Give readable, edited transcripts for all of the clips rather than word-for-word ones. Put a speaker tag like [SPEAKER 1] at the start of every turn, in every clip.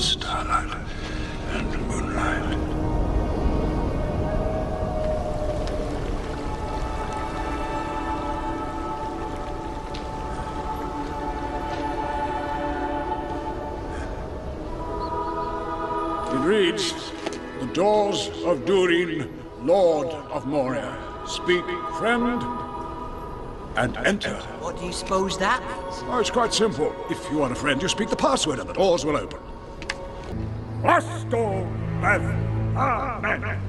[SPEAKER 1] starlight and moonlight. It reads, "The doors of Durin, Lord of Moria, speak, friend, and enter."
[SPEAKER 2] What do you suppose that means?
[SPEAKER 1] Oh, it's quite simple. If you want a friend, you speak the password and the doors will open. Rasto Bev. Amen.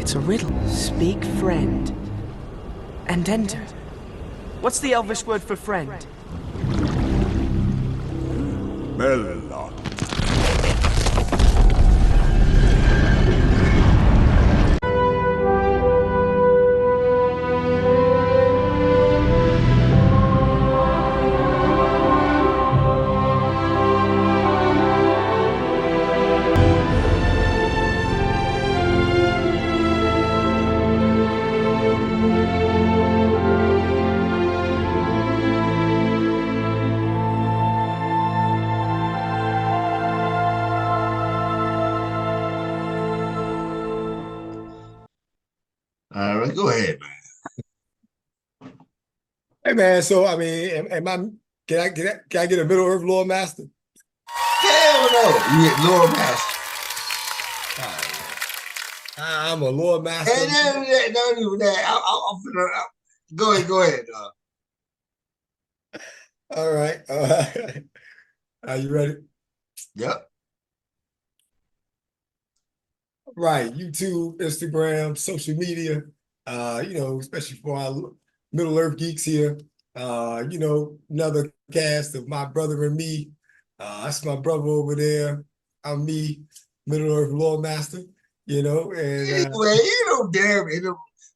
[SPEAKER 2] It's a riddle. Speak friend. And enter. What's the Elvish word for friend?
[SPEAKER 1] Melon.
[SPEAKER 3] All right, go ahead, man.
[SPEAKER 4] Hey man, so I mean, can I get a Middle Earth Lore Master?
[SPEAKER 3] Hell no, you get Lord Master.
[SPEAKER 4] I'm a Lore Master.
[SPEAKER 3] And not even that. I'm finna, go ahead.
[SPEAKER 4] All right. Are you ready?
[SPEAKER 3] Yep.
[SPEAKER 4] Right. YouTube, Instagram, social media. Especially for our Middle Earth geeks here. Another cast of my brother and me. That's my brother over there. I'm me, Middle Earth Lore Master. And
[SPEAKER 3] Anyway, damn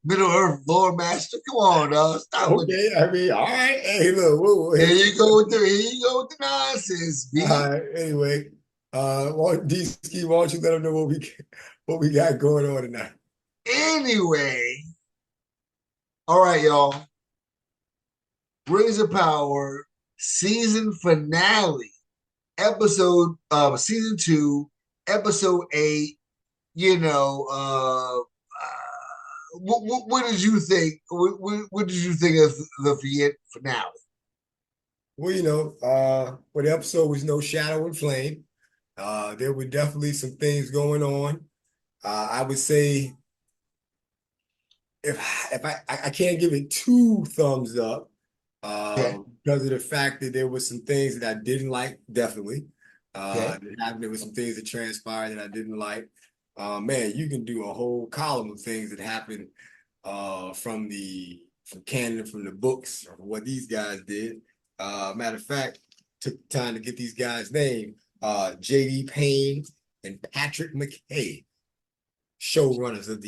[SPEAKER 3] Middle Earth Lord Master. Come on, dog. Stop with
[SPEAKER 4] okay. I mean, all right. Hey, look. Whoa.
[SPEAKER 3] Here you go with the nonsense, B.
[SPEAKER 4] All right. Anyway, DC, why don't you let them know what we got going on tonight?
[SPEAKER 3] Anyway, all right, y'all. Rings of Power season finale, episode season 2, episode 8. What did you think? What did you think of the finale?
[SPEAKER 4] Well, the episode was no shadow and flame. There were definitely some things going on. I would say if I can't give it 2 thumbs up because of the fact that there were some things that I didn't like, definitely. There were some things that transpired that I didn't like. Man, you can do a whole column of things that happened from canon, from the books, or what these guys did. Matter of fact, took time to get these guys' name. J.D. Payne and Patrick McKay, showrunners of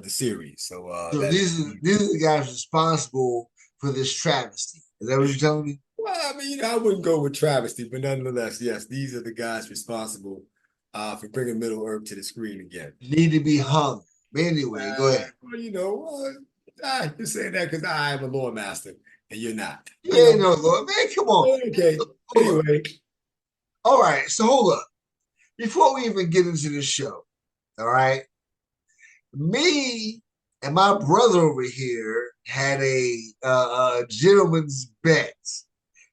[SPEAKER 4] the series. So
[SPEAKER 3] these are the guys responsible for this travesty. Is that what you're telling me?
[SPEAKER 4] Well, I mean, I wouldn't go with travesty, but nonetheless, yes, these are the guys responsible for bringing Middle Earth to the screen again.
[SPEAKER 3] Need to be hung. But anyway, go ahead.
[SPEAKER 4] Well, I just say that because I am a lore master and you're not.
[SPEAKER 3] You ain't no lord, man. Come on.
[SPEAKER 4] Okay. Anyway.
[SPEAKER 3] All right. So hold up. Before we even get into the show, all right, me and my brother over here had a gentleman's bet.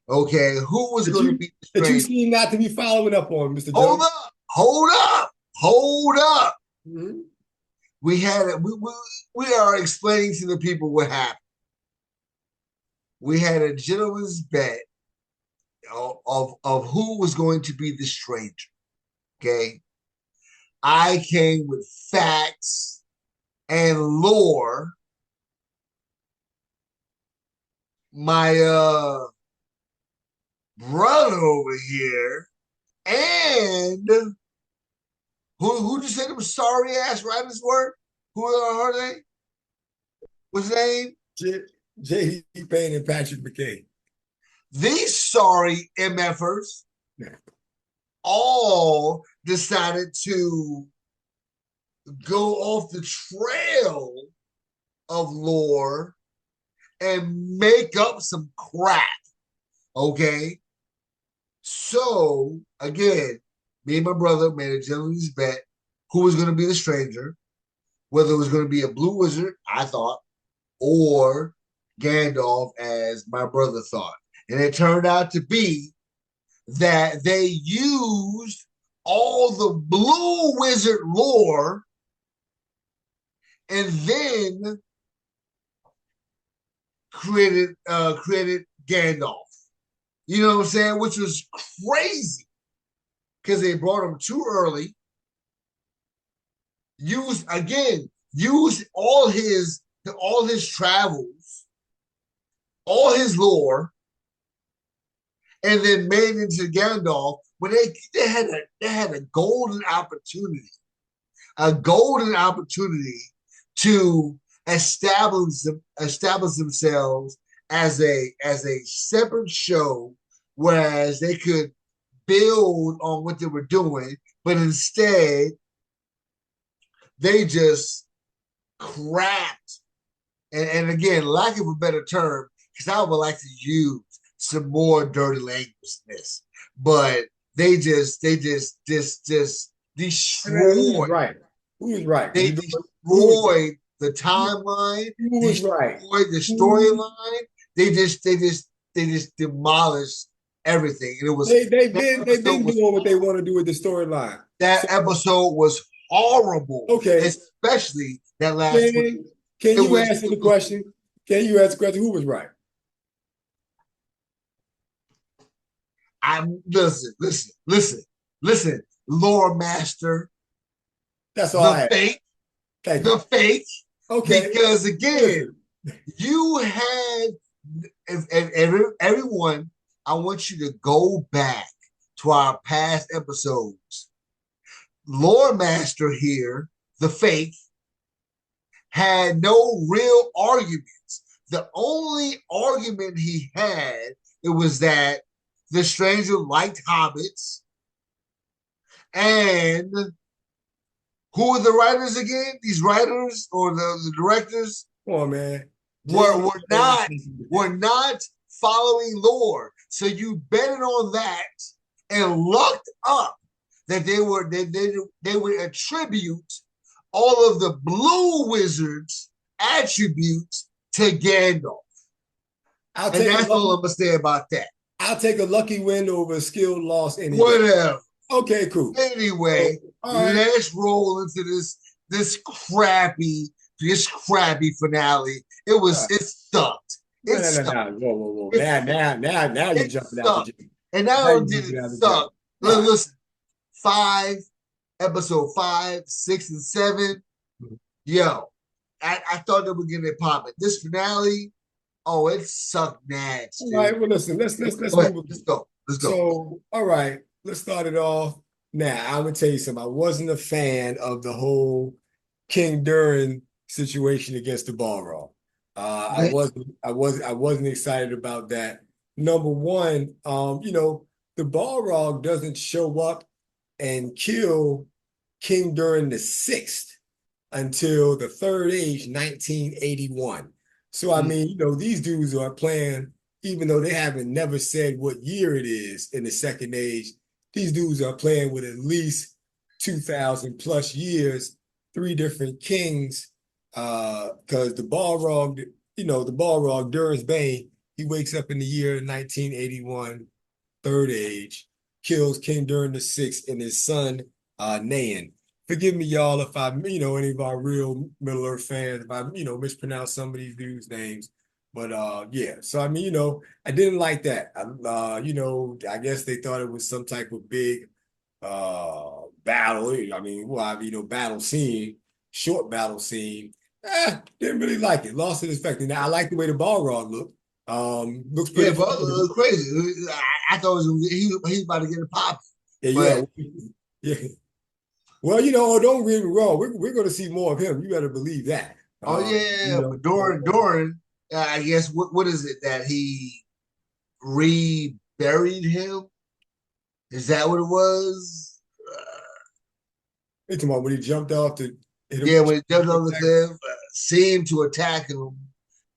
[SPEAKER 3] Okay, who was going to be
[SPEAKER 4] the that you seem not to be following up on, Mr.
[SPEAKER 3] Hold
[SPEAKER 4] Jones?
[SPEAKER 3] Hold up.
[SPEAKER 4] Mm-hmm.
[SPEAKER 3] We had it. We are explaining to the people what happened. We had a gentleman's bet of who was going to be the stranger. Okay, I came with facts and lore. My brother over here, and who just said it was sorry ass writers were? Who are her name? What's his name?
[SPEAKER 4] J.D. Payne and Patrick McKay.
[SPEAKER 3] These sorry MFers all decided to go off the trail of lore and make up some crap. Okay. So again, me and my brother made a gentleman's bet who was going to be the stranger, whether it was going to be a blue wizard, I thought, or Gandalf, as my brother thought. And it turned out to be that they used all the blue wizard lore and then created Gandalf. You know what I'm saying? Which was crazy because they brought him too early. Used all his travels, all his lore, and then made into Gandalf when they had a golden opportunity to establish themselves as a separate show, whereas they could build on what they were doing, but instead they just crapped. And again, lack of a better term, because I would like to use some more dirty language in this, but they just destroyed.
[SPEAKER 4] Right. Who was right?
[SPEAKER 3] They destroyed the timeline.
[SPEAKER 4] Who was right?
[SPEAKER 3] Destroyed the storyline. They just demolished everything. And it was
[SPEAKER 4] they've been doing what they want to do with the storyline.
[SPEAKER 3] That episode was horrible.
[SPEAKER 4] Okay,
[SPEAKER 3] especially that last one.
[SPEAKER 4] Can you answer the question? Can you answer the question? Who was right?
[SPEAKER 3] Listen. Lore master.
[SPEAKER 4] That's all I have.
[SPEAKER 3] The fake.
[SPEAKER 4] Okay.
[SPEAKER 3] Because again, you had everyone. I want you to go back to our past episodes. Lore master here, the fake, had no real arguments. The only argument he had, it was that the stranger liked hobbits. And who were the writers again? These writers or the directors?
[SPEAKER 4] Come on, man.
[SPEAKER 3] Were not following lore. So you betted on that and looked up that they would attribute all of the blue wizards' attributes to Gandalf. And that's all I'm gonna say about that.
[SPEAKER 4] I'll take a lucky win over a skilled loss anyway.
[SPEAKER 3] Whatever.
[SPEAKER 4] Okay, cool.
[SPEAKER 3] Anyway, let's roll into this crappy finale. It sucked. It sucked.
[SPEAKER 4] Whoa. Now you're jumping out the gym.
[SPEAKER 3] And now it didn't suck. Listen, episode 5, 6, and 7. Yo, I thought they were getting it popping. This finale, it sucked nasty.
[SPEAKER 4] All right, well, listen, let's
[SPEAKER 3] go.
[SPEAKER 4] So, all right, let's start it off. Now, I'm gonna tell you something. I wasn't a fan of the whole King Durin situation against the Balrog. I wasn't excited about that. Number one, the Balrog doesn't show up and kill King Durin the Sixth until the Third Age, 1981. So I mean, these dudes are playing, even though they haven't never said what year it is in the Second Age. These dudes are playing with at least 2,000 plus years, 3 different kings. Because the Balrog, Durin's Bane, he wakes up in the year 1981, Third Age, kills King Durin the Sixth and his son, Nain. Forgive me, y'all, if I, any of our real Middle Earth fans, if I, mispronounce some of these dudes' names. But yeah, so I mean, I didn't like that. I guess they thought it was some type of big battle. I mean, battle scene, short battle scene. Didn't really like it. Lost its effect. Now I like the way the Balrog looked. Looks pretty.
[SPEAKER 3] Yeah, but it was crazy. I thought he was about to get a pop.
[SPEAKER 4] Yeah. Well, don't get me wrong. We're going to see more of him. You better believe that.
[SPEAKER 3] But Doran, I guess what is it that he reburied him? Is that what it was?
[SPEAKER 4] You talking about when he jumped off the?
[SPEAKER 3] When he jumped off the cliff, seemed to attack him,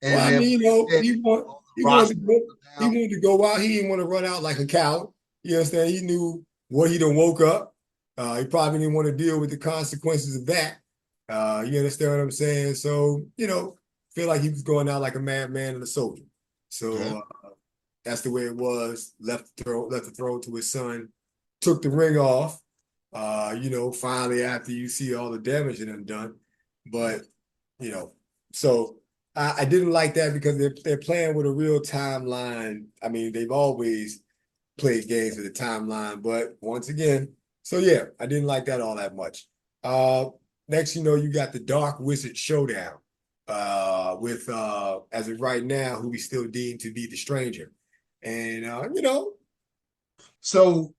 [SPEAKER 4] Well,
[SPEAKER 3] And
[SPEAKER 4] I
[SPEAKER 3] then
[SPEAKER 4] mean,
[SPEAKER 3] when all
[SPEAKER 4] he
[SPEAKER 3] the rocks
[SPEAKER 4] wanted to go he
[SPEAKER 3] down.
[SPEAKER 4] wanted to go out. He didn't want to run out like a coward. You understand? He knew what he done woke up. He probably didn't want to deal with the consequences of that. You understand what I'm saying? So, feel like he was going out like a madman and a soldier.
[SPEAKER 3] Okay.
[SPEAKER 4] So that's the way it was. Left the throne to his son, took the ring off. Finally after you see all the damage it done. But, you know, so I didn't like that because they're playing with a real timeline. I mean, they've always played games with a timeline, but once again, so yeah, I didn't like that all that much. Uh, Next, you got the Dark Wizard Showdown with as of right now, who we still deem to be the Stranger, and
[SPEAKER 3] So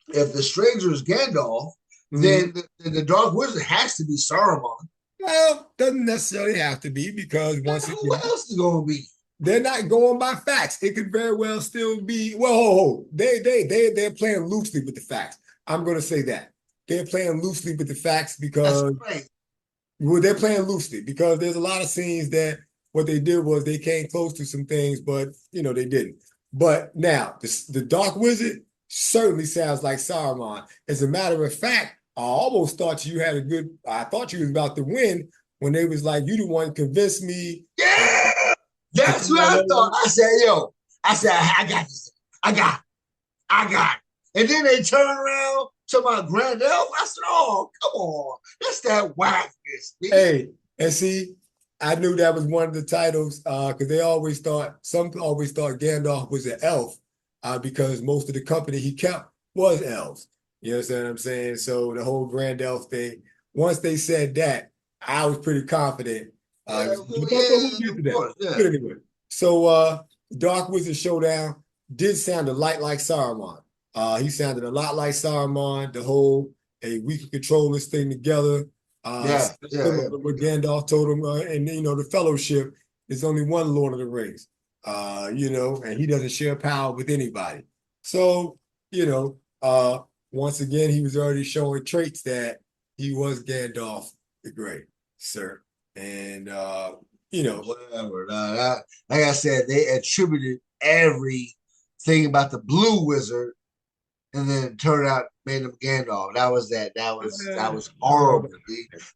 [SPEAKER 3] if the stranger is Gandalf,
[SPEAKER 4] mhm.
[SPEAKER 3] then the Dark Wizard has to be Saruman.
[SPEAKER 4] Well, doesn't necessarily have to be because
[SPEAKER 3] Now,
[SPEAKER 4] once
[SPEAKER 3] who
[SPEAKER 4] again,
[SPEAKER 3] else is going to be?
[SPEAKER 4] they're not going by facts. It could very well still be. Well, they're playing loosely with the facts. I'm going to say that they're playing loosely with the facts
[SPEAKER 3] That's
[SPEAKER 4] because
[SPEAKER 3] great.
[SPEAKER 4] well, they're playing loosely because there's a lot of scenes that what they did was they came close to some things, but they didn't. But now the Dark Wizard certainly sounds like Saruman. As a matter of fact, I almost thought you had a good. I thought you was about to win when they was like, "You the one convinced me."
[SPEAKER 3] Yeah,
[SPEAKER 4] To
[SPEAKER 3] that's
[SPEAKER 4] come
[SPEAKER 3] what
[SPEAKER 4] on
[SPEAKER 3] I thought.
[SPEAKER 4] over.
[SPEAKER 3] I said, yo, I got this. I got I got it. And then they turn around to my grand elf. I said, oh, come on. That's that whackness, B.
[SPEAKER 4] Hey, and see, I knew that was one of the titles because some always thought Gandalf was an elf because most of the company he kept was elves. You understand what I'm saying? So the whole Grand Elf thing, once they said that, I was pretty confident.
[SPEAKER 3] Yeah,
[SPEAKER 4] But we'll
[SPEAKER 3] yeah,
[SPEAKER 4] get to
[SPEAKER 3] of
[SPEAKER 4] that.
[SPEAKER 3] course, yeah.
[SPEAKER 4] But anyway, so Dark Wizard Showdown did sound a lot like Saruman. He sounded a lot like Saruman, the whole, hey, we can control this thing together.
[SPEAKER 3] Yeah, yeah,
[SPEAKER 4] Similar
[SPEAKER 3] yeah.
[SPEAKER 4] to what Gandalf told him, and the Fellowship is only one Lord of the Rings, and he doesn't share power with anybody. So, you know, once again, he was already showing traits that he was Gandalf the Grey, sir, and
[SPEAKER 3] Whatever. Like I said, they attributed everything about the Blue Wizard, and then it turned out made him Gandalf. That was horrible.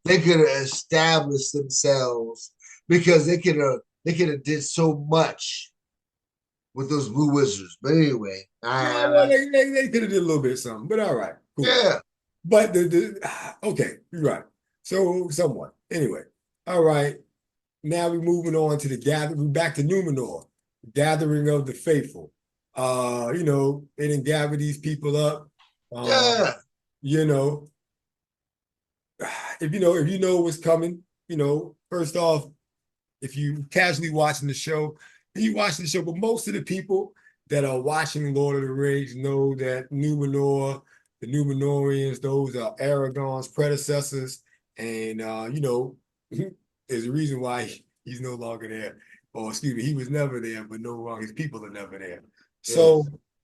[SPEAKER 3] They could have established themselves because they could have did so much with those Blue Wizards. But anyway,
[SPEAKER 4] well, they could have did a little bit of something, but all right, cool.
[SPEAKER 3] yeah,
[SPEAKER 4] But okay, you're right. So somewhat. Anyway, all right. Now we're moving on to the gathering. We're back to Numenor, gathering of the faithful. They didn't gather these people up. Uh,
[SPEAKER 3] yeah.
[SPEAKER 4] you know, if you know what's coming, first off, if you casually watching the show, and you watching the show, but most of the people that are watching Lord of the Rings know that Numenor, the Numenorians, those are Aragorn's predecessors, and there's a reason why he's no longer there. Or excuse me, he was never there, but no longer his people are never there. So,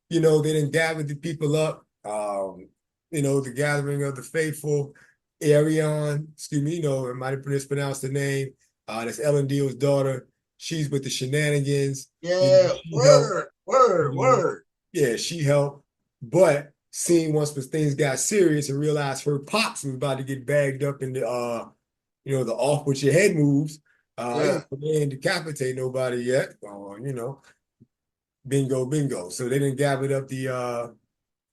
[SPEAKER 3] Yes.
[SPEAKER 4] they didn't gather the people up. The gathering of the faithful, Arion, excuse me, I might have mispronounced the name. That's Ellen Deal's daughter. She's with the shenanigans.
[SPEAKER 3] Yeah.
[SPEAKER 4] She helped.
[SPEAKER 3] Word. Word.
[SPEAKER 4] You know,
[SPEAKER 3] Word.
[SPEAKER 4] yeah, she helped. But seeing once when things got serious and realized her pops was about to get bagged up in the off with your head moves.
[SPEAKER 3] Yeah.
[SPEAKER 4] They ain't decapitate nobody yet. Bingo, bingo. So they didn't gather up the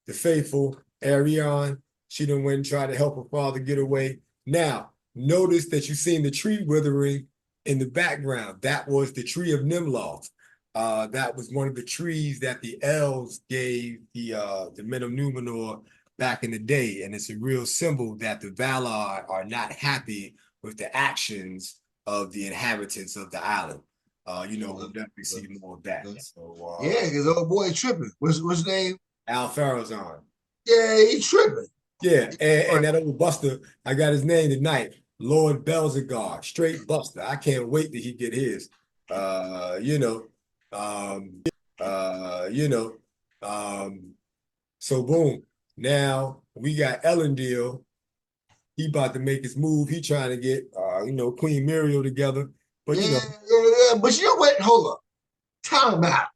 [SPEAKER 4] faithful Arion. She done went and tried to help her father get away. Now, notice that you seen the tree withering in the background. That was the tree of Nimloth. That was one of the trees that the elves gave the men of Numenor back in the day, and it's a real symbol that the Valar are not happy with the actions of the inhabitants of the island. We'll definitely see more of that. So,
[SPEAKER 3] Yeah, his old boy tripping. What's his name?
[SPEAKER 4] Al Farazan.
[SPEAKER 3] Yeah, he tripping.
[SPEAKER 4] Yeah, and that old Buster, I got his name tonight, Lord Belzegar, straight Buster. I can't wait till he get his. Uh, you know, um, uh, you know, um, so boom. Now we got Elendil. He about to make his move. He trying to get Queen Muriel together. But
[SPEAKER 3] Yeah, yeah, but you know what? Hold up. Time out.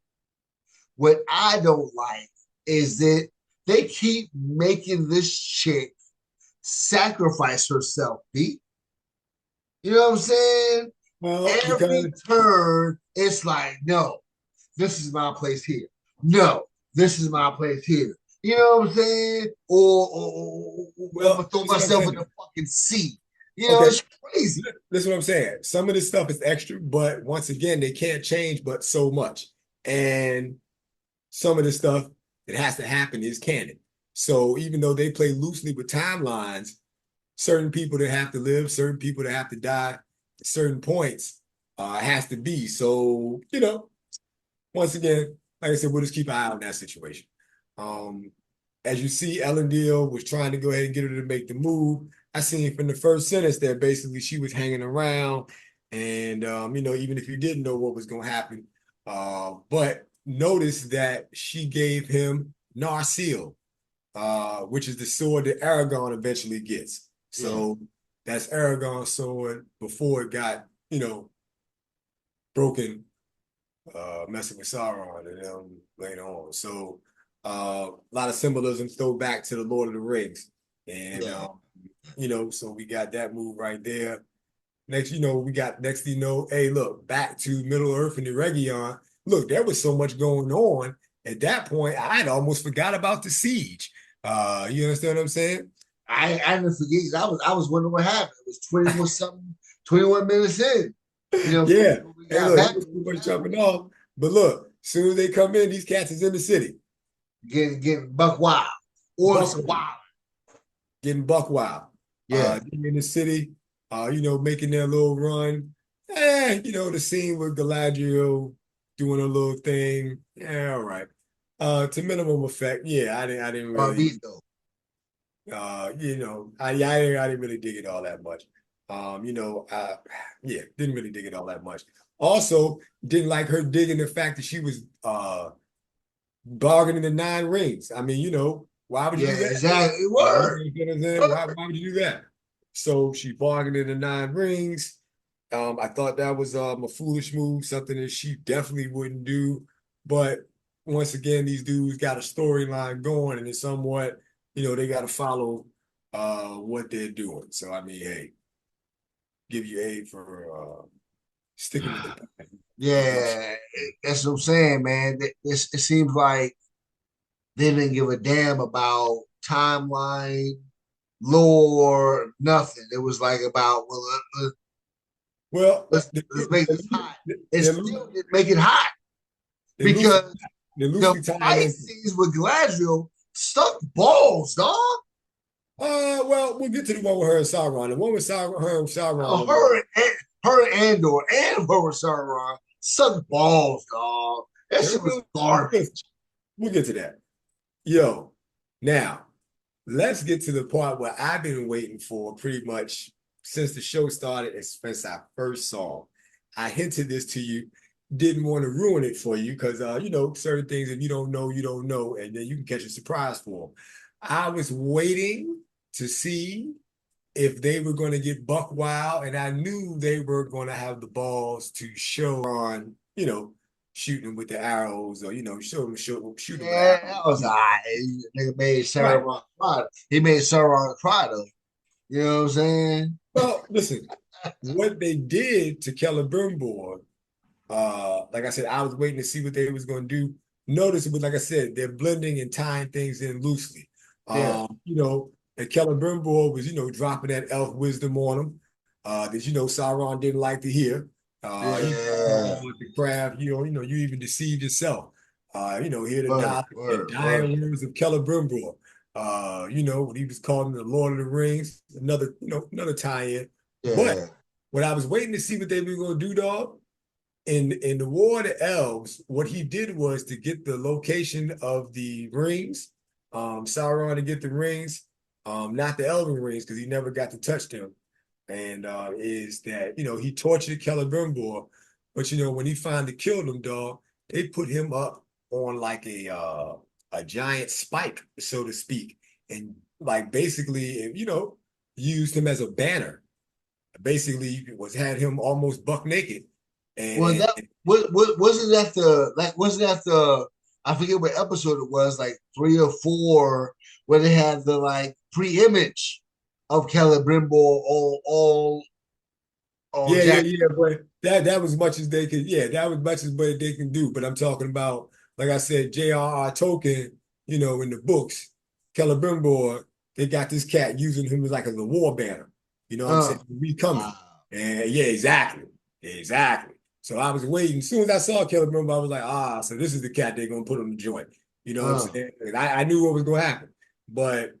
[SPEAKER 3] What I don't like is that they keep making this chick sacrifice herself, B. You know what I'm saying?
[SPEAKER 4] Well, because
[SPEAKER 3] Every turn, it's like, no, this is my place here. No, this is my place here. You know what I'm saying? Or I'm
[SPEAKER 4] well,
[SPEAKER 3] gonna throw
[SPEAKER 4] that's what I'm
[SPEAKER 3] myself in
[SPEAKER 4] saying.
[SPEAKER 3] the fucking sea. You know,
[SPEAKER 4] Okay,
[SPEAKER 3] it's crazy.
[SPEAKER 4] that's what I'm saying. Some of this stuff is extra, but once again, they can't change but so much. And some of the stuff that has to happen is canon. So even though they play loosely with timelines, certain people that have to live, certain people that have to die at certain points has to be. So, once again, like I said, we'll just keep an eye on that situation. Um, as you see, Ellendale was trying to go ahead and get her to make the move. I seen from the first sentence that basically she was hanging around, and even if you didn't know what was going to happen, but notice that she gave him Narsil, which is the sword that Aragon eventually gets.
[SPEAKER 3] Yeah.
[SPEAKER 4] So that's Aragon's sword before it got, broken messing with Sauron and them later on. So a lot of symbolism throw back to the Lord of the Rings. And
[SPEAKER 3] Yeah.
[SPEAKER 4] so we got that move right there. Next, we got next thing hey, look, back to Middle Earth and the Region. Look, there was so much going on at that point, I'd almost forgot about the siege. You understand what I'm saying?
[SPEAKER 3] I didn't forget. I was wondering what happened. It was 21 something, 21 minutes in. You know,
[SPEAKER 4] Yeah.
[SPEAKER 3] we
[SPEAKER 4] Hey,
[SPEAKER 3] got
[SPEAKER 4] look,
[SPEAKER 3] back.
[SPEAKER 4] it was too much jumping off. But look, soon as they come in, these cats is in the city.
[SPEAKER 3] Getting buck wild. Or
[SPEAKER 4] Buck
[SPEAKER 3] it's wild.
[SPEAKER 4] getting buck wild.
[SPEAKER 3] Yeah.
[SPEAKER 4] Getting in the city, making their little run. The scene with Galadriel doing a little thing. Yeah, all right. To minimum effect, yeah, I didn't really,
[SPEAKER 3] Though.
[SPEAKER 4] I didn't really dig it all that much. Didn't really dig it all that much. Also, didn't like her digging the fact that she was bargaining the 9 rings. I mean, why would you
[SPEAKER 3] Yeah,
[SPEAKER 4] do that?
[SPEAKER 3] exactly. Word.
[SPEAKER 4] You know what I'm saying? Why would you do that? So she bargained in the 9 rings. I thought that was a foolish move, something that she definitely wouldn't do. But once again, these dudes got a storyline going, and it's somewhat, they got to follow what they're doing. So I mean, hey, give you A for sticking with the plan.
[SPEAKER 3] Yeah, that's what I'm saying, man. It seems like they didn't give a damn about timeline, lore, nothing. It was like about, well,
[SPEAKER 4] Well,
[SPEAKER 3] let's make this hot. It
[SPEAKER 4] they're,
[SPEAKER 3] still didn't make it hot
[SPEAKER 4] they're loosely
[SPEAKER 3] because
[SPEAKER 4] they're
[SPEAKER 3] the
[SPEAKER 4] loosely tying
[SPEAKER 3] fight
[SPEAKER 4] in.
[SPEAKER 3] scenes with Galadriel stuck balls, dog.
[SPEAKER 4] Well, we'll get to the one with her and Sauron. The one with her and Sauron.
[SPEAKER 3] Her and Andor and her with Sauron sucked balls, dog. That shit was garbage.
[SPEAKER 4] We'll get to that. Yo, now let's get to the part where I've been waiting for pretty much since the show started and since I first saw. I hinted this to you, didn't want to ruin it for you because certain things if you don't know, you don't know, and then you can catch a surprise for them. I was waiting to see if they were going to get buck wild, and I knew they were going to have the balls to show on, shooting with the arrows or shoot them with
[SPEAKER 3] Yeah,
[SPEAKER 4] arrows.
[SPEAKER 3] that was all right. Nigga made
[SPEAKER 4] Right.
[SPEAKER 3] Sauron cry. He made Sauron cry though. You know what I'm saying?
[SPEAKER 4] Well, listen, what they did to Celebrimbor, like I said, I was waiting to see what they was going to do. Notice it was like I said, they're blending and tying things in loosely.
[SPEAKER 3] Yeah.
[SPEAKER 4] And Celebrimbor was, dropping that elf wisdom on him, that Sauron didn't like to hear. He
[SPEAKER 3] Yeah.
[SPEAKER 4] the craft, you even deceived yourself. Hear the
[SPEAKER 3] Word.
[SPEAKER 4] dying words of Celebrimbor. When he was calling the Lord of the Rings, another tie-in. But
[SPEAKER 3] Yeah.
[SPEAKER 4] when I was waiting to see what they were gonna do, dog, in the War of the Elves, what he did was to get the location of the rings, Sauron to get the rings, not the Elven rings, because he never got to touch them. And is that, he tortured Celebrimbor, but when he finally killed him, dog, they put him up on like a giant spike, so to speak, and like basically, used him as a banner. Basically, had him almost buck naked
[SPEAKER 3] Well,
[SPEAKER 4] And
[SPEAKER 3] that what wasn't that the like wasn't that the I forget what episode it was, like 3 or 4, where they had the like pre-image of Celebrimbor all on
[SPEAKER 4] yeah, yeah,
[SPEAKER 3] Jack.
[SPEAKER 4] yeah. But that was much as they could. Yeah, that was much as what they can do. But I'm talking about, like I said, J.R.R. Tolkien. In the books, Celebrimbor, they got this cat using him as like as a war banner. You know what I'm
[SPEAKER 3] Uh,
[SPEAKER 4] saying? We coming.
[SPEAKER 3] wow.
[SPEAKER 4] And yeah, exactly, exactly. So I was waiting. As soon as I saw Celebrimbor, I was like, so this is the cat they're gonna put on the joint. You know what I'm
[SPEAKER 3] Uh,
[SPEAKER 4] saying? And I knew what was gonna happen, but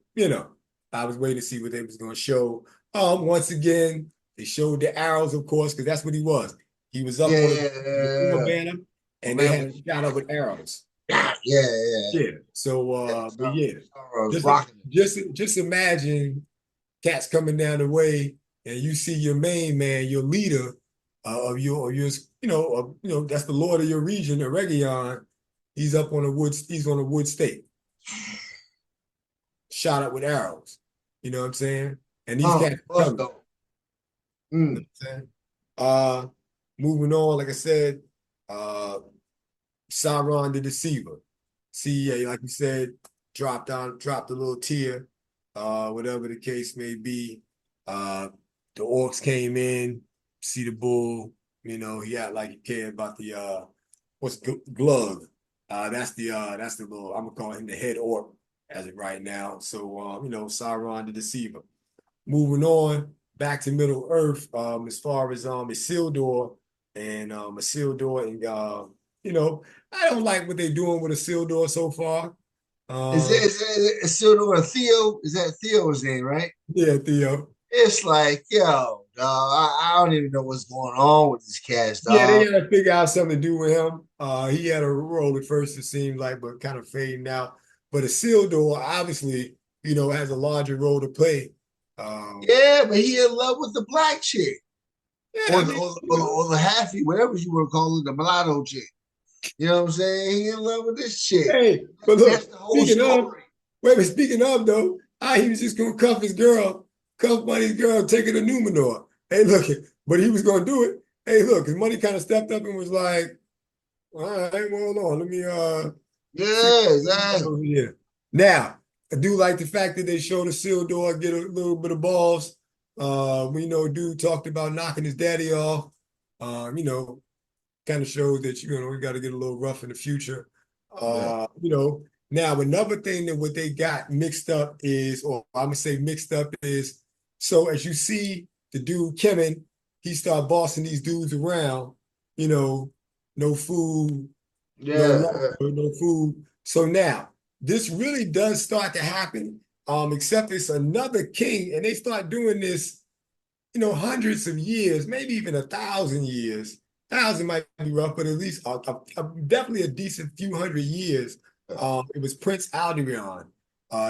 [SPEAKER 4] I was waiting to see what they was gonna show. Once again. They showed the arrows, of course, because that's what he was. He was up
[SPEAKER 3] yeah,
[SPEAKER 4] on
[SPEAKER 3] yeah,
[SPEAKER 4] the war
[SPEAKER 3] yeah,
[SPEAKER 4] banner,
[SPEAKER 3] yeah.
[SPEAKER 4] and they had
[SPEAKER 3] Man,
[SPEAKER 4] a shot up with arrows.
[SPEAKER 3] yeah, yeah.
[SPEAKER 4] Yeah. So,
[SPEAKER 3] Yeah,
[SPEAKER 4] but yeah,
[SPEAKER 3] Sorrow's
[SPEAKER 4] just
[SPEAKER 3] rocking it.
[SPEAKER 4] just imagine cats coming down the way, and you see your main man, your leader of your, that's the lord of your region, the Region. He's up on a wood. He's on a wood stake, shot up with arrows. You know what I'm saying? And these cats are
[SPEAKER 3] Well,
[SPEAKER 4] coming.
[SPEAKER 3] though.
[SPEAKER 4] You know
[SPEAKER 3] Mm.
[SPEAKER 4] what I'm saying? Uh, moving on, like I said, uh, Sauron the Deceiver. See, yeah, like you said, dropped a little tear, whatever the case may be. Uh, the orcs came in, see the bull, he act like he cared about the what's Glug. That's the little, I'm gonna call him the head orc as of right now. So Sauron the Deceiver. Moving on back to Middle Earth, as far as Isildur and I don't like what they're doing with Isildur so far.
[SPEAKER 3] Is it
[SPEAKER 4] Um,
[SPEAKER 3] is still doing Theo? Is that Theo's name, right?
[SPEAKER 4] yeah, Theo.
[SPEAKER 3] It's like, yo, dog, I don't even know what's going on with this cast,
[SPEAKER 4] Yeah, they
[SPEAKER 3] dog.
[SPEAKER 4] got to figure out something to do with him. He had a role at first, it seemed like, but kind of fading out. But Isildur obviously, has a larger role to play. Um,
[SPEAKER 3] Yeah, but he in love with the black chick.
[SPEAKER 4] yeah,
[SPEAKER 3] Or
[SPEAKER 4] I
[SPEAKER 3] the,
[SPEAKER 4] mean,
[SPEAKER 3] or, or the halfie, whatever you want to call it, the mulatto chick. You know what I'm saying? He in love with this chick.
[SPEAKER 4] hey, but
[SPEAKER 3] That's
[SPEAKER 4] look,
[SPEAKER 3] the whole
[SPEAKER 4] speaking of,
[SPEAKER 3] story.
[SPEAKER 4] wait a minute, speaking of though, he was just gonna cuff Money's girl, take her to Numenor. Hey, look, but he was gonna do it. Hey, look, his money kind of stepped up and was like, all right, well, hold on, let me see
[SPEAKER 3] Yeah,
[SPEAKER 4] what we got
[SPEAKER 3] exactly.
[SPEAKER 4] over here. Now, I do like the fact that they showed the seal door get a little bit of balls. We know dude talked about knocking his daddy off. Kind of shows that we got to get a little rough in the future.
[SPEAKER 3] Yeah.
[SPEAKER 4] Now another thing that what they got mixed up is, or I'm gonna say mixed up is, so as you see the dude Kemen, he start bossing these dudes around, no food, no
[SPEAKER 3] Yeah.
[SPEAKER 4] love, no food. So now this really does start to happen. Except it's another king, and they start doing this hundreds of years, maybe even 1,000 years. 1,000 might be rough, but at least definitely a decent few hundred years. It was Prince Alderon.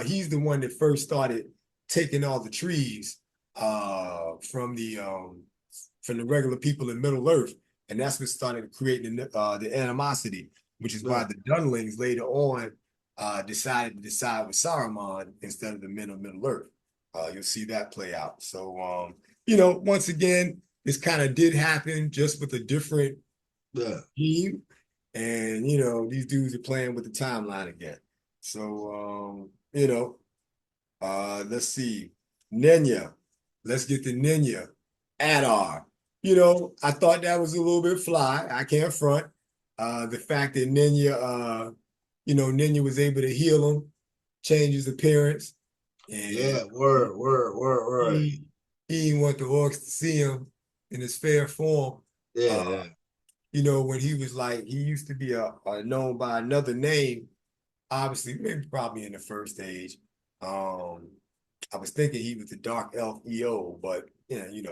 [SPEAKER 4] He's the one that first started taking all the trees from the regular people in Middle Earth, and that's what started creating the animosity, which is why
[SPEAKER 3] Yeah.
[SPEAKER 4] the Dunlings later on decided to decide with Saruman instead of the men of Middle Earth. You'll see that play out. So once again, this kind of did happen just with a different
[SPEAKER 3] Yeah.
[SPEAKER 4] team. And, these dudes are playing with the timeline again. So, let's see. Nenya. Let's get to Nenya. Adar. I thought that was a little bit fly. I can't front. The fact that Nenya was able to heal him, change his appearance, and
[SPEAKER 3] Yeah. Word.
[SPEAKER 4] he didn't want the orcs to see him in his fair form.
[SPEAKER 3] Yeah,
[SPEAKER 4] Uh,
[SPEAKER 3] yeah.
[SPEAKER 4] when he was like, he used to be known by another name, obviously, maybe probably in the first age. I was thinking he was the Dark Elf EO, but maybe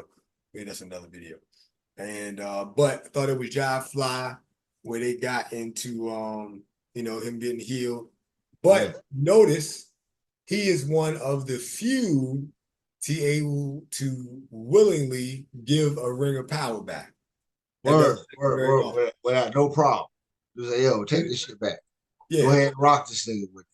[SPEAKER 4] that's another video. And but I thought it was Jive Fly where they got into him getting healed.
[SPEAKER 3] Yeah.
[SPEAKER 4] But notice he is one of the few to able to willingly give a ring of power back. That doesn't happen very often.
[SPEAKER 3] Without no problem. Just say, yo, take this shit back. Go
[SPEAKER 4] Yeah,
[SPEAKER 3] ahead and rock this nigga with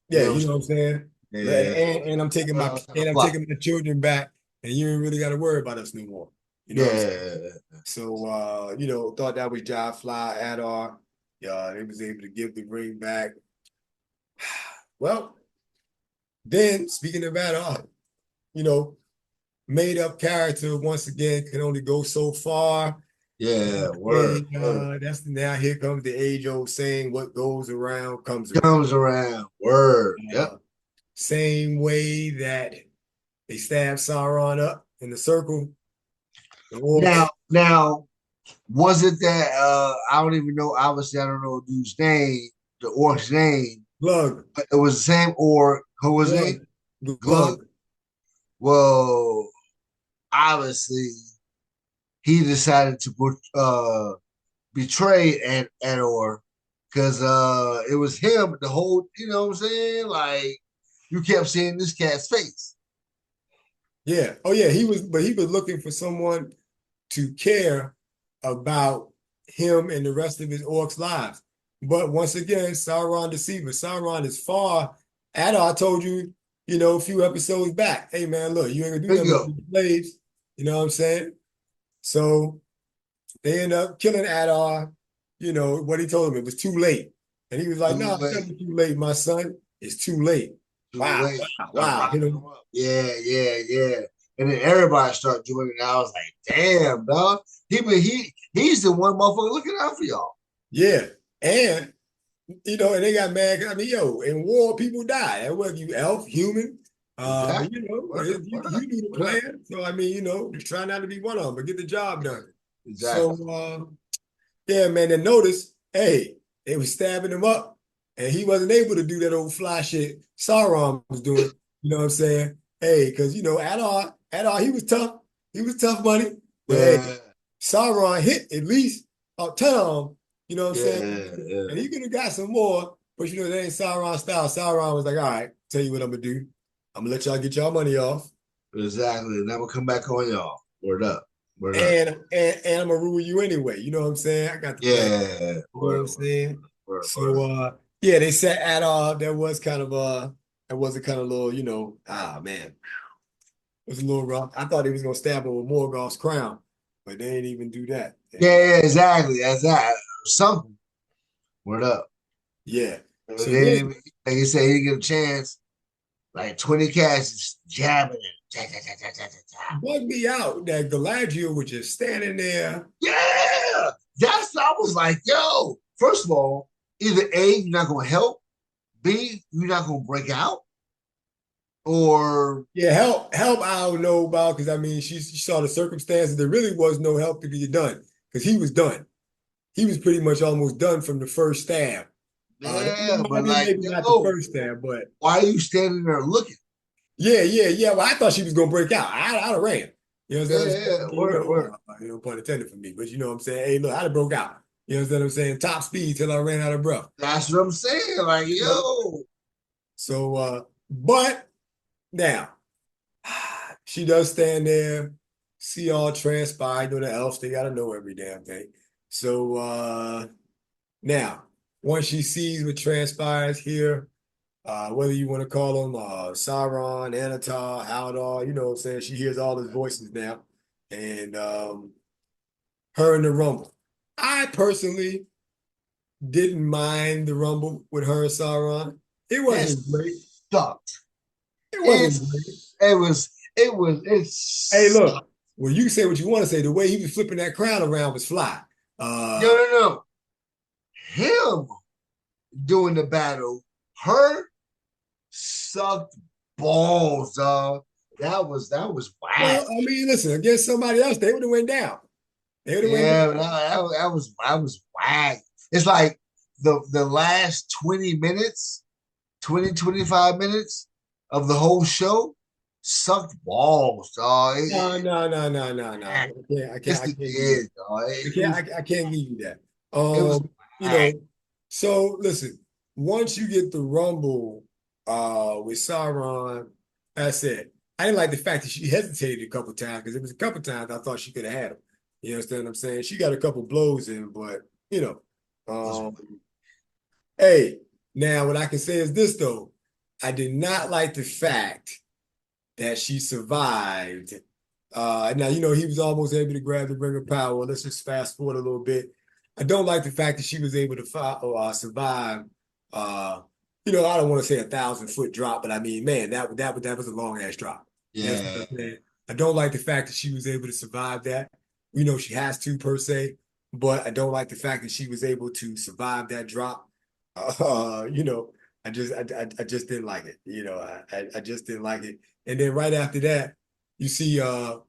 [SPEAKER 3] it. You
[SPEAKER 4] yeah,
[SPEAKER 3] know what I'm
[SPEAKER 4] you know what I'm
[SPEAKER 3] saying?
[SPEAKER 4] saying.
[SPEAKER 3] Yeah.
[SPEAKER 4] And I'm taking
[SPEAKER 3] Well,
[SPEAKER 4] my
[SPEAKER 3] I was like a
[SPEAKER 4] and I'm
[SPEAKER 3] flop.
[SPEAKER 4] taking my children back, and you ain't really got to worry about us no more. You know what I'm saying?
[SPEAKER 3] Yeah.
[SPEAKER 4] So thought that was Jai Fly, Adar. Yeah, they was able to give the ring back. Well, then speaking of Adar, you know, made up character once again can only go so far.
[SPEAKER 3] Yeah. Word.
[SPEAKER 4] And
[SPEAKER 3] Word.
[SPEAKER 4] that's now here comes the age-old saying, what goes around comes around.
[SPEAKER 3] Comes around. Word. Yep.
[SPEAKER 4] Same way that they stabbed Sauron up in the circle. The orcs.
[SPEAKER 3] Now, was it that I don't even know, obviously I don't know the dude's name, the orc's name,
[SPEAKER 4] Glug.
[SPEAKER 3] but it was the same orc, who was
[SPEAKER 4] Glug.
[SPEAKER 3] it? Glug.
[SPEAKER 4] Glug.
[SPEAKER 3] Well, obviously he decided to betray Ador because it was him the whole, you know what I'm saying? Like you kept seeing this cat's face.
[SPEAKER 4] Yeah. Oh yeah, but he was looking for someone to care about him and the rest of his orcs' lives. But once again, Sauron deceiver. Sauron is far. Adar told you, a few episodes back. Hey man, look, you ain't gonna do nothing
[SPEAKER 3] Bingo.
[SPEAKER 4] with the slaves. You know what I'm saying? So they end up killing Adar. What he told him, it was too late. And he was like,
[SPEAKER 3] Too
[SPEAKER 4] no, it's
[SPEAKER 3] late.
[SPEAKER 4] never too late, my son. It's too late.
[SPEAKER 3] Too
[SPEAKER 4] Wow,
[SPEAKER 3] late.
[SPEAKER 4] wow,
[SPEAKER 3] Start
[SPEAKER 4] wow.
[SPEAKER 3] rocking them up. Yeah. And then everybody started doing it. And I was like, damn, dog. He's the one motherfucker looking out for y'all.
[SPEAKER 4] Yeah. And and they got mad. I mean, in war, people die. Whether you elf, human, but
[SPEAKER 3] Exactly.
[SPEAKER 4] you do the plan. So I mean, just try not to be one of them, but get the job done.
[SPEAKER 3] Exactly.
[SPEAKER 4] So yeah, man. Then notice, hey, they was stabbing him up, and he wasn't able to do that old fly shit Sauron was doing. You know what I'm saying? Hey, because Adar, he was tough. He was tough money. But hey,
[SPEAKER 3] Yeah.
[SPEAKER 4] Sauron hit at least a ton of them. You know what I'm saying?
[SPEAKER 3] Yeah.
[SPEAKER 4] And he could have got some more, but that ain't Sauron style. Sauron was like, all right, tell you what I'm gonna do. I'm gonna let y'all get y'all money off.
[SPEAKER 3] Exactly. And then we'll come back on y'all. Word up. Word up.
[SPEAKER 4] And I'm gonna rule you anyway. You know what I'm saying? I got the plan.
[SPEAKER 3] Yeah.
[SPEAKER 4] You know what I'm saying?
[SPEAKER 3] Word.
[SPEAKER 4] So yeah, they said that was kind of that was a kind of little, man. It was a little rough. I thought he was gonna stab him with Morgoth's crown, but they didn't even do that.
[SPEAKER 3] Yeah, exactly. That's that. Something. Word up.
[SPEAKER 4] Yeah.
[SPEAKER 3] They
[SPEAKER 4] So
[SPEAKER 3] didn't
[SPEAKER 4] then
[SPEAKER 3] even, like you said, he didn't get a chance. Like 20 cats just jabbing it.
[SPEAKER 4] bugged me out that Galadriel was just standing there.
[SPEAKER 3] Yeah. I was like, yo, first of all, either A, you're not gonna help, B, you're not gonna break out, or
[SPEAKER 4] Yeah, help. I don't know about because I mean she saw the circumstances. There really was no help to be done because he was done. He was pretty much almost done from the first stab.
[SPEAKER 3] yeah, but like,
[SPEAKER 4] Maybe not the
[SPEAKER 3] yo,
[SPEAKER 4] first stab, but
[SPEAKER 3] why are you standing there looking?
[SPEAKER 4] yeah. Well, I thought she was gonna break out. I'd have ran. You know what I'm saying?
[SPEAKER 3] Yeah, word.
[SPEAKER 4] Pun intended for me, but you know what I'm saying. Hey, look, I'd have broke out. You know what I'm saying? Top speed till I ran out of breath.
[SPEAKER 3] That's what I'm saying. Like,
[SPEAKER 4] You know?
[SPEAKER 3] yo,
[SPEAKER 4] So, but now she does stand there, see all transpire. The elves, they gotta know every damn thing. So now, once she sees what transpires here, whether you want to call them Sauron, Anatar, Haldor, you know what I'm saying? She hears all his voices now. And her in the Rumble. I personally didn't mind the Rumble with her and Sauron. It
[SPEAKER 3] it
[SPEAKER 4] wasn't great.
[SPEAKER 3] sucked.
[SPEAKER 4] It wasn't great.
[SPEAKER 3] It's
[SPEAKER 4] Hey, look, well, you say what you want to say. The way he was flipping that crown around was fly.
[SPEAKER 3] no. Him doing the battle, her sucked balls, dog. That was
[SPEAKER 4] Well,
[SPEAKER 3] whack.
[SPEAKER 4] I mean, listen, against somebody else, they would have went down. They would have went
[SPEAKER 3] Yeah,
[SPEAKER 4] down.
[SPEAKER 3] that was whack. It's like the last 20 minutes, 25 minutes of the whole show sucked balls, dog.
[SPEAKER 4] No.
[SPEAKER 3] Yes,
[SPEAKER 4] I
[SPEAKER 3] it
[SPEAKER 4] can't give you
[SPEAKER 3] did,
[SPEAKER 4] that.
[SPEAKER 3] dog.
[SPEAKER 4] I can't give you that.
[SPEAKER 3] It was
[SPEAKER 4] You know,
[SPEAKER 3] whack.
[SPEAKER 4] so listen, once you get the Rumble with Sauron, that's it. I didn't like the fact that she hesitated a couple times because it was a couple times I thought she could have had him. You understand what I'm saying? She got a couple blows in, but you know,
[SPEAKER 3] It was
[SPEAKER 4] um, hey, now what I can say is this though, I did not like the fact that she survived Now, he was almost able to grab the ring of power. Let's just fast forward a little bit. I don't like the fact that she was able to survive. Uh, I don't want to say 1,000-foot drop, but I mean, man, that was a long ass drop. Yes,
[SPEAKER 3] Yeah.
[SPEAKER 4] I don't like the fact that she was able to survive that. We know she has to per se, but I don't like the fact that she was able to survive that drop. Uh, you know, I just didn't like it. I just didn't like it. And then right after that, you see,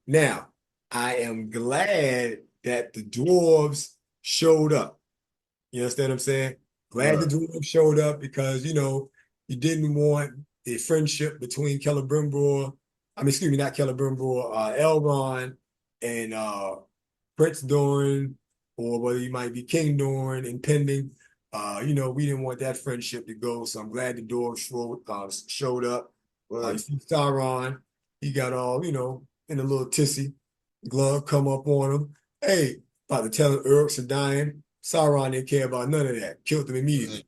[SPEAKER 4] now I am glad that the dwarves showed up. You understand what I'm saying? Glad the
[SPEAKER 3] Right.
[SPEAKER 4] dwarves showed up because you didn't want the friendship between Celebrimbor, I mean, excuse me, not Celebrimbor, Elrond and Prince Doran, or whether you might be King Doran impending. We didn't want that friendship to go, so I'm glad the dwarves showed up. You
[SPEAKER 3] Right.
[SPEAKER 4] see Sauron, he got all, in a little tissy. Glove come up on him. Hey, about to tell him Urks are dying. Sauron didn't care about none of that. Killed him
[SPEAKER 3] Right.
[SPEAKER 4] immediately.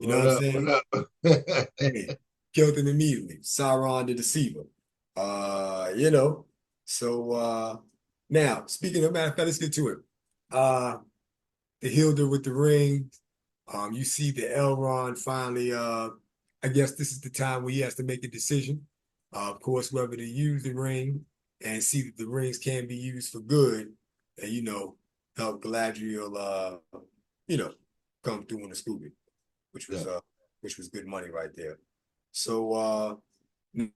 [SPEAKER 4] You know
[SPEAKER 3] What
[SPEAKER 4] what I'm
[SPEAKER 3] up? What
[SPEAKER 4] saying?
[SPEAKER 3] up?
[SPEAKER 4] Hey, killed him immediately. Sauron the deceiver. Uh, you know. So now, speaking of matter of fact, let's get to it. Uh the Hilda with the ring. You see the Elrond finally I guess this is the time where he has to make a decision. Of course, whether to use the ring and see that the rings can be used for good and help Galadriel you know, come through in the Scooby, which
[SPEAKER 3] Yeah.
[SPEAKER 4] was uh which was good money right there. So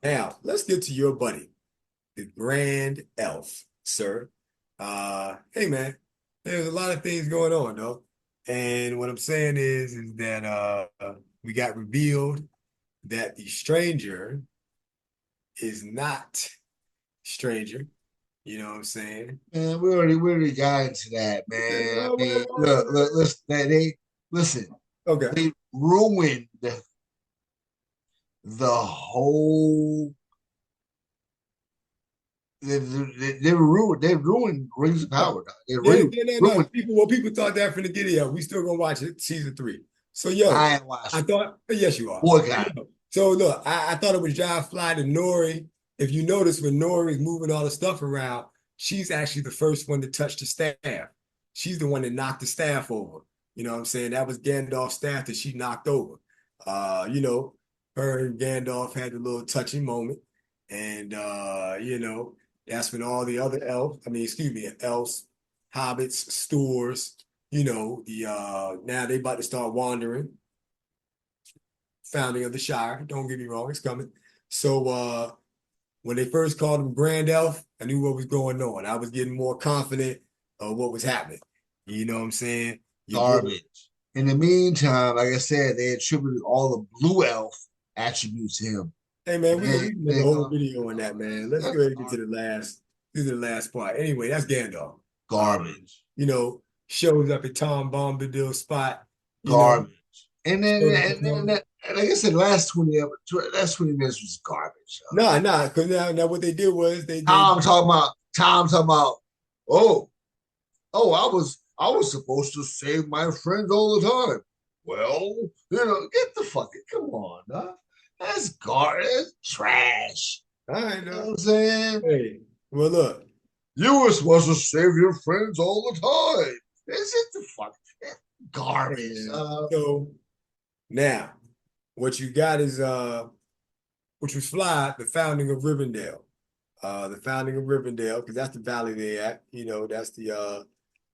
[SPEAKER 4] now let's get to your buddy, the Grand Elf, sir. Hey man, there's a lot of things going on though. And what I'm saying is that we got revealed that the stranger is not stranger. You know what I'm saying?
[SPEAKER 3] Man, we already got into that,
[SPEAKER 4] Okay,
[SPEAKER 3] man. I
[SPEAKER 4] well,
[SPEAKER 3] mean, look, listen, listen,
[SPEAKER 4] okay.
[SPEAKER 3] they ruined the whole. They ruined Rings of
[SPEAKER 4] No,
[SPEAKER 3] Power. They
[SPEAKER 4] yeah,
[SPEAKER 3] really
[SPEAKER 4] yeah, no.
[SPEAKER 3] ruined.
[SPEAKER 4] People thought that from the giddy up. We still gonna watch it, season 3. So
[SPEAKER 3] I
[SPEAKER 4] yo,
[SPEAKER 3] ain't
[SPEAKER 4] I
[SPEAKER 3] watched it.
[SPEAKER 4] thought yes, you are.
[SPEAKER 3] Boycott.
[SPEAKER 4] So look, I thought it was Jive Fly to Nori. If you notice, when Nori's moving all the stuff around, she's actually the first one to touch the staff. She's the one that knocked the staff over. You know what I'm saying? That was Gandalf's staff that she knocked over. Her and Gandalf had a little touching moment. And that's when all the other elves, I mean, excuse me, elves, hobbits, stores, now they about to start wandering, founding of the Shire. Don't get me wrong, it's coming. So when they first called him Grand Elf, I knew what was going on. I was getting more confident of what was happening. You know what I'm saying? Your boy,
[SPEAKER 3] Garbage. In the meantime, like I said, they attributed all the blue elf attributes to him.
[SPEAKER 4] hey man, we
[SPEAKER 3] They
[SPEAKER 4] can make a
[SPEAKER 3] they
[SPEAKER 4] whole
[SPEAKER 3] go
[SPEAKER 4] video on that, man. Let's go ahead and get to the last part. Anyway, that's Gandalf.
[SPEAKER 3] garbage.
[SPEAKER 4] You know, shows up at Tom Bombadil's spot, you know,
[SPEAKER 3] Garbage. And then
[SPEAKER 4] showed up at
[SPEAKER 3] like I said, last 20 minutes was garbage.
[SPEAKER 4] nah, because now what they did was they
[SPEAKER 3] Tom talking about, oh, I was supposed to save my friends all the time. Well, get the fucking come on, huh? That's garbage. That's trash.
[SPEAKER 4] I
[SPEAKER 3] You know what
[SPEAKER 4] know.
[SPEAKER 3] I'm saying?
[SPEAKER 4] Hey, well look,
[SPEAKER 3] You were supposed to save your friends all the time. This is the fuck garbage.
[SPEAKER 4] and so now what you got is which was Fly, the founding of Rivendell. The founding of Rivendell, because that's the valley they at.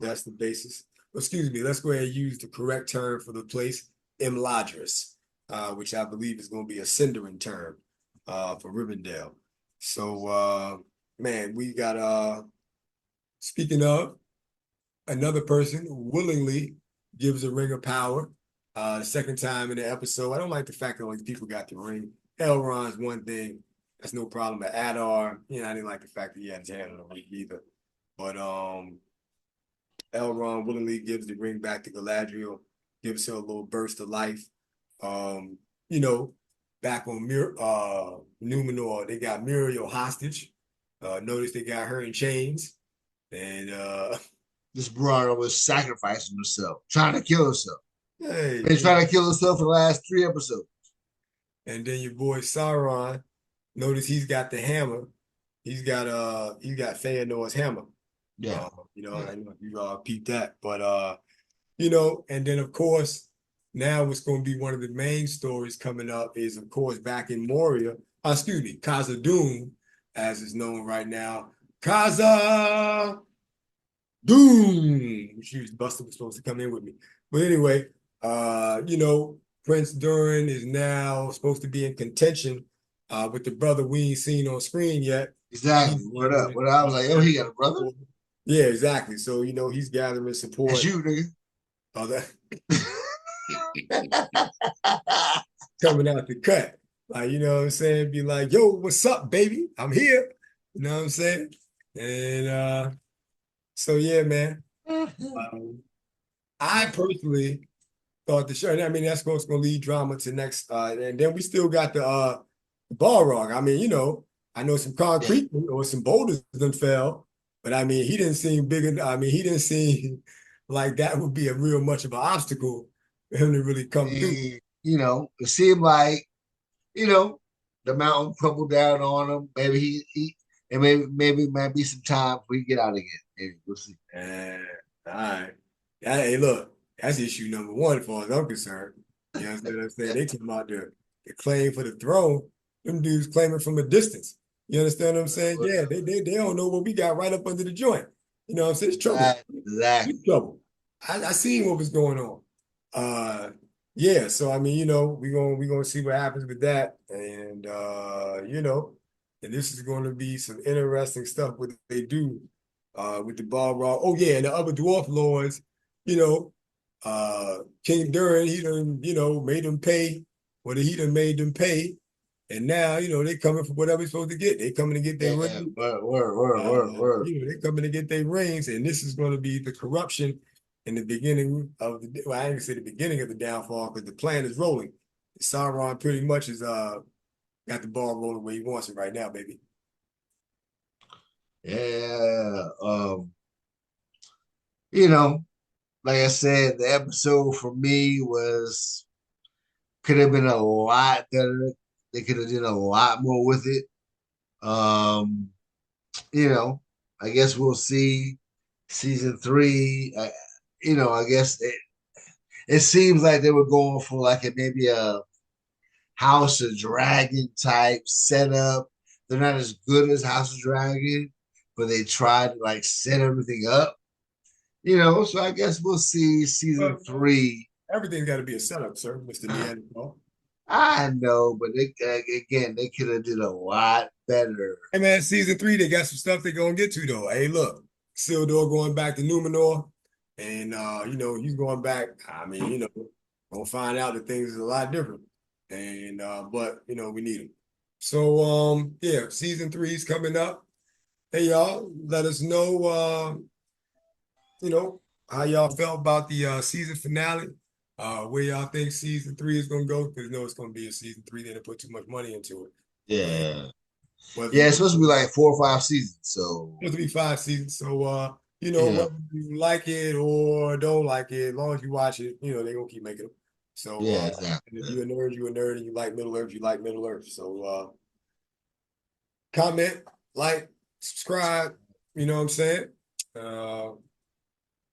[SPEAKER 4] That's the basis. Excuse me, let's go ahead and use the correct term for the place, Imladris, which I believe is going to be a Sindarin term for Rivendell. So man, we got speaking of another person who willingly gives a ring of power. The second time in the episode, I don't like the fact that only people got the ring. Elrond's one thing, that's no problem. But Adar, I didn't like the fact that he had his hand on the ring either. But Elrond willingly gives the ring back to Galadriel, gives her a little burst of life. Um, you know, back on Numenor, they got Muriel hostage. Notice they got her in chains. And
[SPEAKER 3] this brother was sacrificing herself, trying to kill herself.
[SPEAKER 4] hey,
[SPEAKER 3] Been trying to kill herself for the last 3 episodes.
[SPEAKER 4] and then your boy Sauron, notice he's got the hammer. he's got Feanor's hammer.
[SPEAKER 3] Yeah.
[SPEAKER 4] I know you peeped that, but and then of course now what's going to be one of the main stories coming up is of course back in Moria, excuse me, Casa Doom, as is known right now, Casa Doom, which Buster was supposed to come in with me, but anyway, Prince Durin is now supposed to be in contention with the brother we ain't seen on screen yet.
[SPEAKER 3] Exactly.
[SPEAKER 4] He's
[SPEAKER 3] What up?
[SPEAKER 4] gathering
[SPEAKER 3] What up? I was like, yo, he got a brother?
[SPEAKER 4] support. Yeah, exactly. So he's gathering
[SPEAKER 3] That's
[SPEAKER 4] support.
[SPEAKER 3] you, nigga.
[SPEAKER 4] That coming out the cut. Like, you know what I'm saying? Be like, yo, what's up, baby? I'm here. You know what I'm saying? And so yeah, man. I personally thought the show, and I mean that's what's gonna lead drama to next and then we still got the ball rock. I mean, I know some
[SPEAKER 3] Yeah.
[SPEAKER 4] concrete or some boulders done fell, but I mean he didn't seem bigger. I mean, he didn't seem like that would be a real much of an obstacle for him to really come through.
[SPEAKER 3] It seemed like, the mountain crumbled down on him. Maybe and maybe might be some time before he get out again. Maybe we'll see.
[SPEAKER 4] All right. Hey, look, that's issue number one as far as I'm concerned. You know what I'm saying? They talking about the claim for the throne. Them dudes claiming from a distance. You understand what I'm saying? Yeah, they don't know what we got right up under the joint. You know what I'm saying? It's trouble.
[SPEAKER 3] Exactly.
[SPEAKER 4] It's trouble. I seen what was going on. Yeah, so I mean, we're gonna see what happens with that. And and this is gonna be some interesting stuff what they do with the Balrog. Oh yeah, and the other dwarf lords, you know, King Durin, he done, made them pay what he done made them pay. And now, they coming for whatever they're supposed to get. They coming to get their
[SPEAKER 3] Yeah.
[SPEAKER 4] rings.
[SPEAKER 3] Word.
[SPEAKER 4] They coming to get their rings, and this is going to be the corruption in the beginning of well, I ain't gonna say the beginning of the downfall, because the plan is rolling. Sauron pretty much is got the ball rolling where he wants it right now, baby.
[SPEAKER 3] Yeah. You know, like I said, the episode for me could have been a lot better. They could have done a lot more with it. Um, I guess we'll see season three. I guess it seems like they were going for like maybe a House of Dragon type setup. They're not as good as House of Dragon, but they tried to like set everything up. So I guess we'll see season
[SPEAKER 4] Well,
[SPEAKER 3] three.
[SPEAKER 4] everything's got to be a setup, sir, Mr. Neanderthal.
[SPEAKER 3] I know, but they could have did a lot better.
[SPEAKER 4] Hey man, season three, they got some stuff they're gonna get to though. Hey, look, Sildor going back to Numenor, and he's going back. I mean, gonna find out that things is a lot different. And but we need him. So yeah, season three is coming up. Hey y'all, let us know how y'all felt about the season finale. Where y'all think season three is gonna go, because it's gonna be a season three, they didn't put too much money into it.
[SPEAKER 3] Yeah.
[SPEAKER 4] Whether
[SPEAKER 3] Yeah, it's supposed to be like 4 or 5 seasons. So
[SPEAKER 4] supposed to be 5 seasons. So
[SPEAKER 3] Yeah.
[SPEAKER 4] whether you like it or don't like it, as long as you watch it, they're gonna keep making them. So
[SPEAKER 3] Yeah, exactly.
[SPEAKER 4] if you're a nerd, you're a nerd, and you like Middle Earth, you like Middle Earth. So comment, like, subscribe, you know what I'm saying?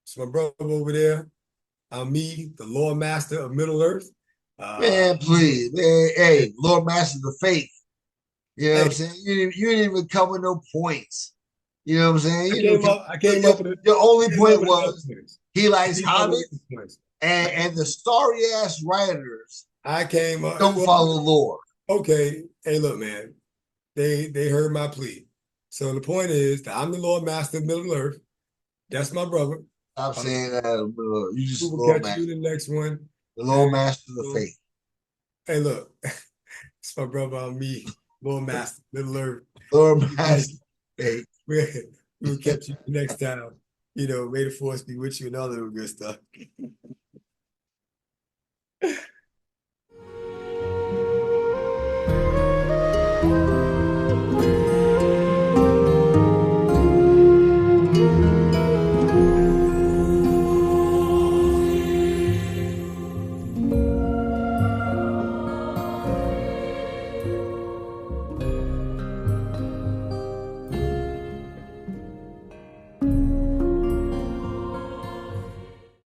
[SPEAKER 4] It's my brother over there. I'm me, the Lord Master of Middle Earth.
[SPEAKER 3] Man, please, man. Hey, Lord Master of the Faith. You know what I'm
[SPEAKER 4] Hey,
[SPEAKER 3] saying? You didn't even come with no points. You know what I'm saying?
[SPEAKER 4] I came up with
[SPEAKER 3] Your only point
[SPEAKER 4] enough
[SPEAKER 3] was
[SPEAKER 4] points.
[SPEAKER 3] he likes
[SPEAKER 4] I came up with
[SPEAKER 3] hobbits,
[SPEAKER 4] enough points.
[SPEAKER 3] and the starry ass writers
[SPEAKER 4] I came up.
[SPEAKER 3] don't follow the Lord.
[SPEAKER 4] Okay. Hey, look, man. They heard my plea. So the point is that I'm the Lord Master of Middle Earth. That's my brother.
[SPEAKER 3] I'm saying that you
[SPEAKER 4] We
[SPEAKER 3] just
[SPEAKER 4] will
[SPEAKER 3] Lord
[SPEAKER 4] catch you
[SPEAKER 3] Master,
[SPEAKER 4] in the next one.
[SPEAKER 3] the Lord Master of the Faith.
[SPEAKER 4] Hey, look, it's my brother on me, Lord Master, Middle Earth.
[SPEAKER 3] Lord Master of the Faith.
[SPEAKER 4] We will catch you next time. May the force be with you and all that good stuff.